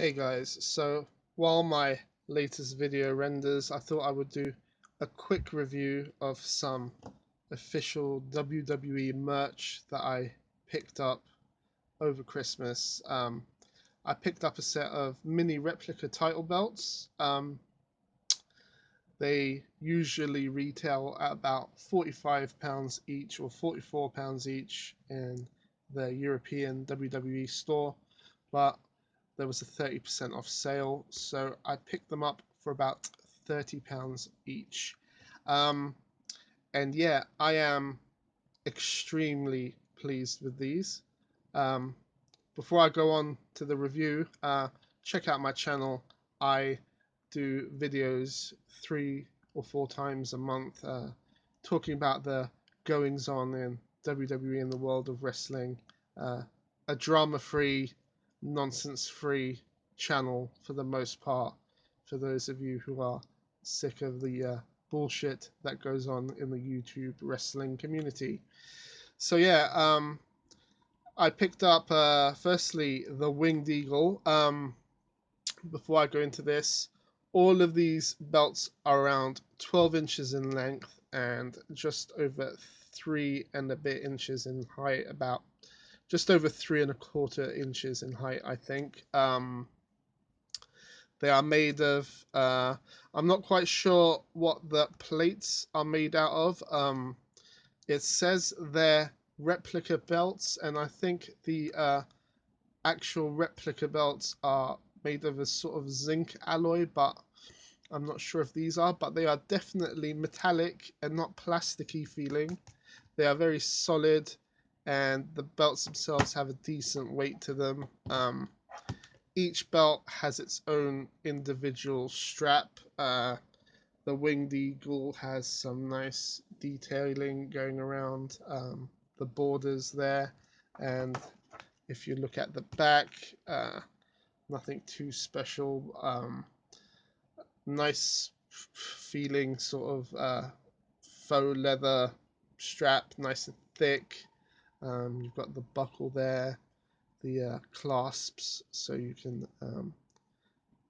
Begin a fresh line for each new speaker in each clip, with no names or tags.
Hey guys, so while my latest video renders, I thought I would do a quick review of some official WWE merch that I picked up over Christmas. I picked up a set of mini replica title belts. They usually retail at about £45 each or £44 each in the European WWE store, but there was a 30% off sale, so I picked them up for about £30 each. And yeah, I am extremely pleased with these. Before I go on to the review, check out my channel. I do videos 3 or 4 times a month talking about the goings on in WWE in the world of wrestling. A drama-free, nonsense-free channel for the most part, for those of you who are sick of the bullshit that goes on in the YouTube wrestling community. So yeah, I picked up firstly the Winged Eagle. Before I go into this, all of these belts are around 12 inches in length and just over 3 and a bit inches in height, about just over 3 1/4 inches in height, I think. They are made of, I'm not quite sure what the plates are made out of. It says they're replica belts, and I think the actual replica belts are made of a sort of zinc alloy, but I'm not sure if these are, but they are definitely metallic and not plasticky feeling. They are very solid, and the belts themselves have a decent weight to them. Each belt has its own individual strap. The Winged Eagle has some nice detailing going around the borders there, and if you look at the back, nothing too special. Nice feeling sort of faux leather strap, nice and thick. You've got the buckle there, the clasps, so you can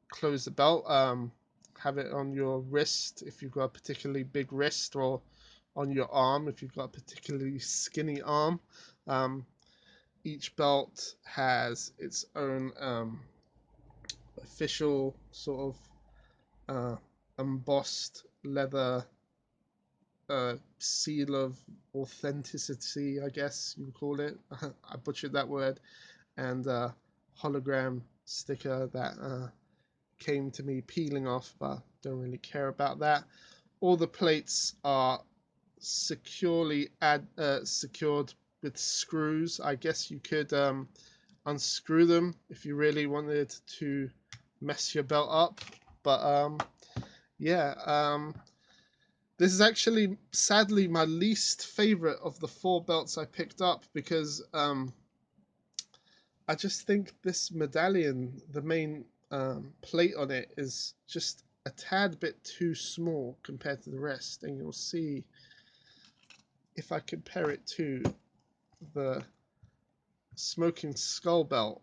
close the belt. Have it on your wrist if you've got a particularly big wrist, or on your arm if you've got a particularly skinny arm. Each belt has its own official sort of embossed leather seal of authenticity, I guess you would call it. I butchered that word. And hologram sticker that came to me peeling off, but don't really care about that. All the plates are securely secured with screws. I guess you could unscrew them if you really wanted to mess your belt up, but yeah, this is actually sadly my least favorite of the 4 belts I picked up, because I just think this medallion, the main plate on it, is just a tad bit too small compared to the rest, and you'll see if I compare it to the Smoking Skull belt,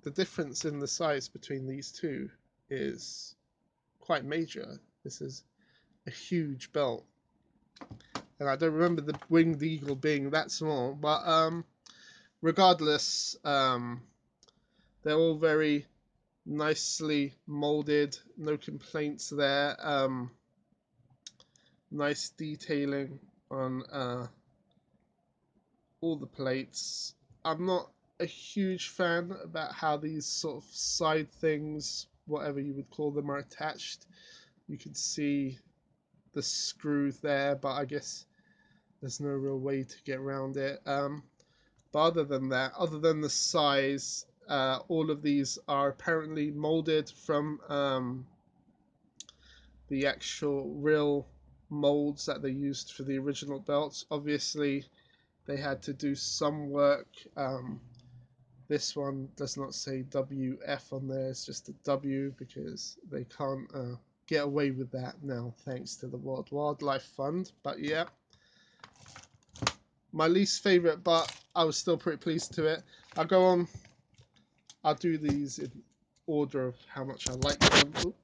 the difference in the size between these two is quite major. This is a huge belt, and I don't remember the Winged Eagle being that small, but regardless, they're all very nicely molded, no complaints there. Nice detailing on all the plates. I'm not a huge fan about how these sort of side things, whatever you would call them, are attached. You can see the screw there, but I guess there's no real way to get around it. But other than that, other than the size, all of these are apparently molded from the actual real molds that they used for the original belts. Obviously, they had to do some work. This one does not say WF on there, it's just a W, because they can't get away with that now, thanks to the World Wildlife Fund. But yeah, my least favourite, but I was still pretty pleased to it. I'll go on I'll do these in order of how much I like them. Ooh.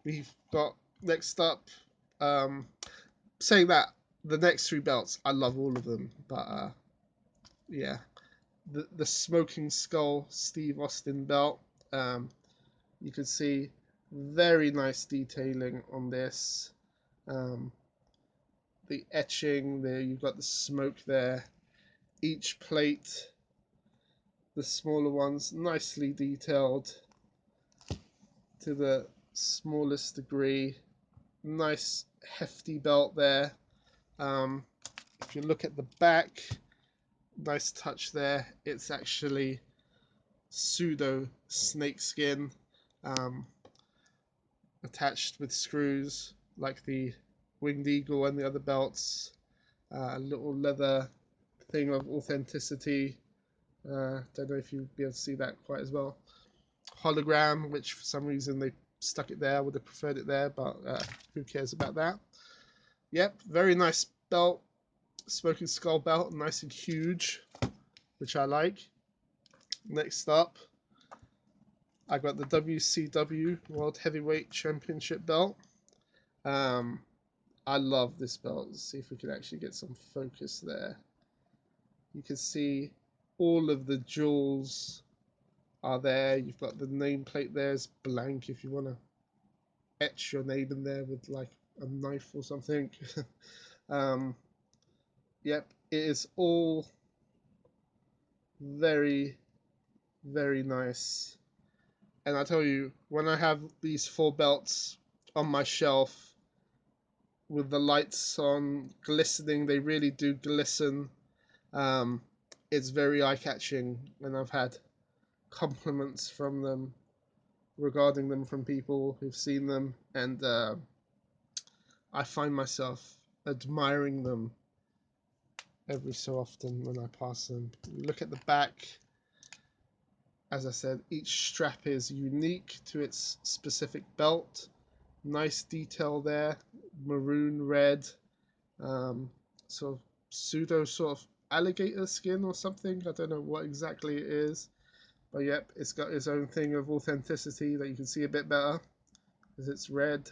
We've got next up, saying that the next three belts, I love all of them, but yeah, the Smoking Skull Steve Austin belt. You can see very nice detailing on this. The etching there, you've got the smoke there. Each plate, the smaller ones, nicely detailed to the smallest degree. Nice hefty belt there. If you look at the back, nice touch there. It's actually pseudo snakeskin, attached with screws like the Winged Eagle and the other belts. A little leather thing of authenticity. Don't know if you'd be able to see that quite as well. Hologram, which for some reason they stuck it there. I would have preferred it there, but who cares about that? Yep, very nice belt. Smoking Skull belt, nice and huge, which I like. Next up, I got the WCW World Heavyweight Championship Belt. I love this belt. Let's see if we can actually get some focus there. You can see all of the jewels are there. You've got the nameplate there. It's blank if you want to etch your name in there with like a knife or something. Yep, it is all very, very nice. And I tell you, when I have these four belts on my shelf with the lights on glistening, they really do glisten. It's very eye-catching, and I've had compliments from them regarding them from people who've seen them, and I find myself admiring them every so often when I pass them. You look at the back. As I said, each strap is unique to its specific belt. Nice detail there, maroon red, sort of pseudo sort of alligator skin or something. I don't know what exactly it is, but yep, it's got its own thing of authenticity that you can see a bit better because it's red,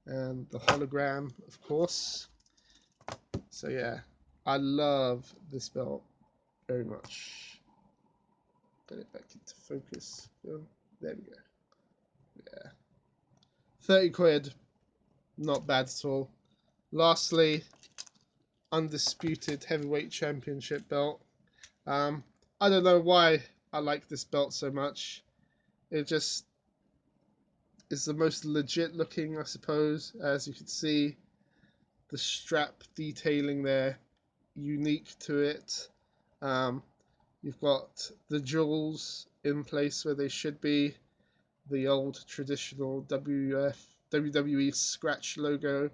and the hologram, of course. So yeah, I love this belt very much. Get it back into focus. There we go. Yeah, 30 quid, not bad at all. Lastly, Undisputed Heavyweight Championship Belt. I don't know why I like this belt so much. It just is the most legit looking, I suppose. As you can see, the strap detailing there, unique to it. You've got the jewels in place where they should be. The old traditional WWE scratch logo.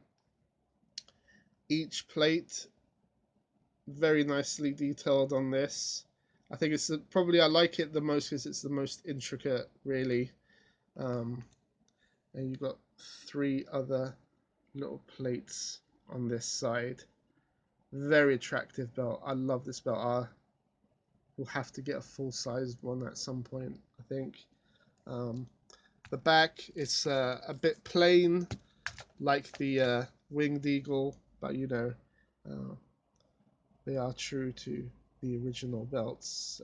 Each plate very nicely detailed on this. I think it's probably I like it the most because it's the most intricate, really. And you've got three other little plates on this side. Very attractive belt. I love this belt. I will have to get a full-sized one at some point, I think. The back is a bit plain, like the Winged Eagle, but you know, they are true to the original belts.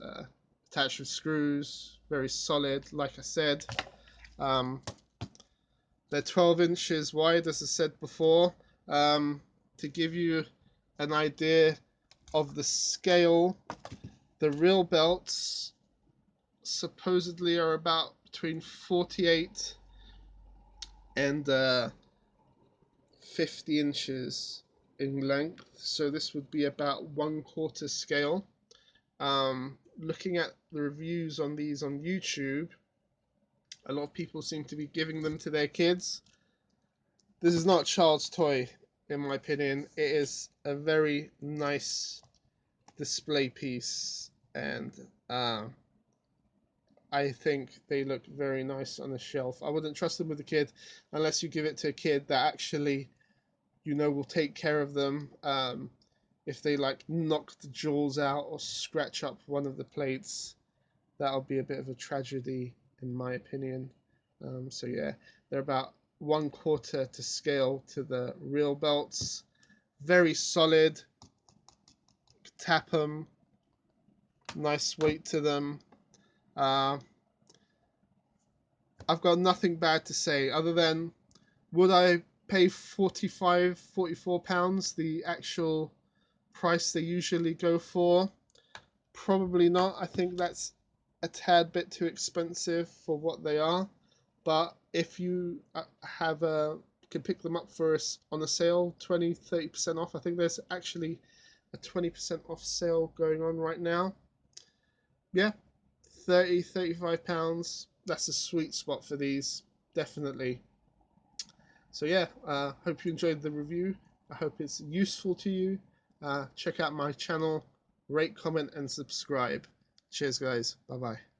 Attached with screws, very solid, like I said. They're 12 inches wide, as I said before. To give you an idea of the scale, the real belts supposedly are about between 48 and 50 inches in length, so this would be about 1/4 scale. Looking at the reviews on these on YouTube, a lot of people seem to be giving them to their kids. This is not a child's toy, in my opinion. It is a very nice display piece, and I think they look very nice on the shelf. I wouldn't trust them with a kid unless you give it to a kid that actually, you know, will take care of them. If they like knock the jewels out or scratch up one of the plates, that'll be a bit of a tragedy in my opinion. So yeah, they're about 1/4 to scale to the real belts. Very solid. Tap them. Nice weight to them. I've got nothing bad to say other than, would I pay 45, 44 pounds, the actual price they usually go for? Probably not. I think that's a tad bit too expensive for what they are. But if you can pick them up for us on a sale, 20-30% off. I think there's actually a 20% off sale going on right now. Yeah, 30-35 pounds. That's a sweet spot for these, definitely. So yeah, hope you enjoyed the review. I hope it's useful to you. Check out my channel, rate, comment, and subscribe. Cheers, guys. Bye bye.